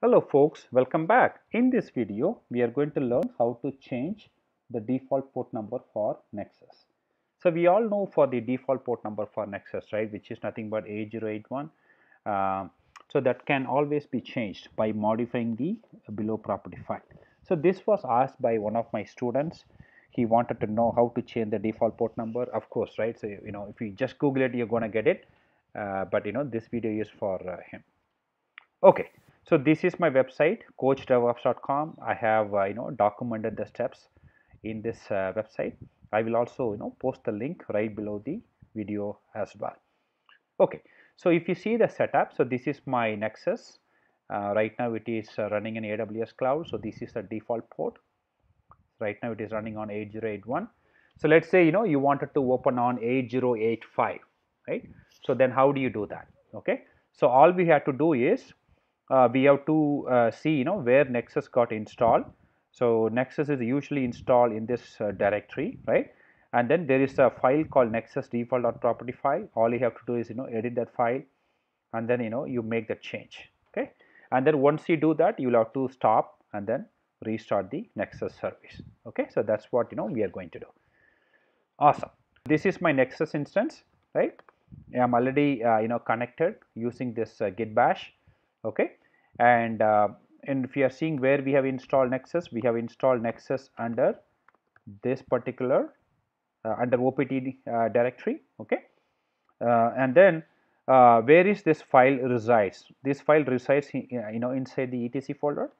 Hello folks, welcome back. In this video, we are going to learn how to change the default port number for Nexus. So we all know for the default port number for Nexus, right, which is nothing but 8081. So that can always be changed by modifying the below property file. So this was asked by one of my students. He wanted to know how to change the default port number, of course, right? So, if you just Google it, you're going to get it. But this video is for him. Okay, so this is my website coachdevops.com. I have documented the steps in this website. I will also post the link right below the video as well. Okay, so if you see the setup, so this is my Nexus. Right now it is running in AWS cloud. So this is the default port. Right now it is running on 8081. So let's say you wanted to open on 8085, right? So then how do you do that? Okay, so all we have to do is we have to see where Nexus got installed. So Nexus is usually installed in this directory, right? And then there is a file called nexus-default.properties file. All you have to do is edit that file, and then you make the change. Okay, and then once you do that, you will have to stop and then restart the Nexus service. Okay, so that's what we are going to do. Awesome. This is my Nexus instance, right? I'm already connected using this git bash. Okay, and if you are seeing where we have installed Nexus, we have installed Nexus under this particular under opt directory. Okay, and then where is this file resides? This file resides inside the etc folder.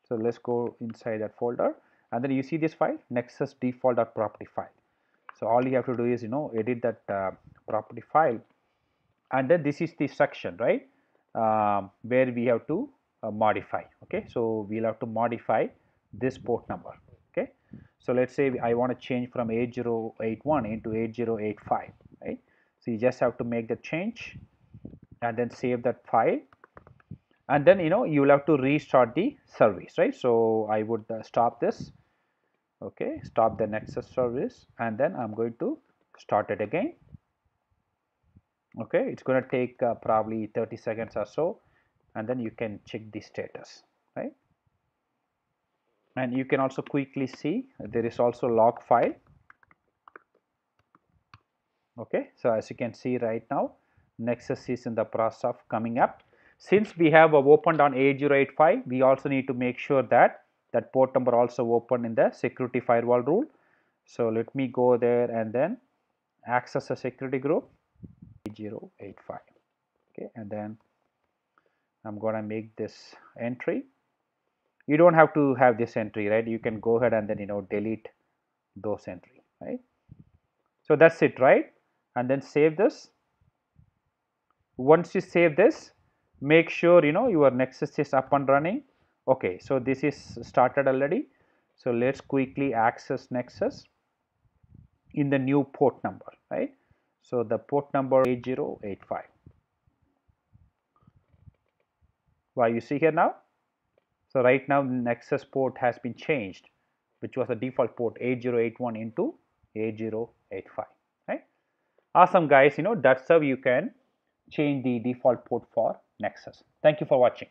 So let's go inside that folder, and then you see this file nexus-default.properties file. So all you have to do is edit that property file, and then this is the section, right, where we have to modify. Okay, so we'll have to modify this port number. Okay, so let's say I want to change from 8081 into 8085, right? So you just have to make the change and then save that file, and then you will have to restart the service, right? So I would stop this. Okay, stop the Nexus service, and then I'm going to start it again. Okay, it's going to take probably 30 seconds or so, and then you can check the status, right? And you can also quickly see there is also log file. Okay, so as you can see right now, Nexus is in the process of coming up. Since we have opened on 8085, we also need to make sure that that port number also open in the security firewall rule. So let me go there and then access a security group 8085. Okay, and then I'm going to make this entry. You don't have to have this entry, right? You can go ahead and then delete those entry, right? So that's it, right? And then save this. Once you save this, make sure your Nexus is up and running. Okay, so this is started already. So let's quickly access Nexus in the new port number, right? So the port number 8085. Well, you see here now. So right now Nexus port has been changed, which was the default port 8081 into 8085, right? Awesome guys, that's how you can change the default port for Nexus. Thank you for watching.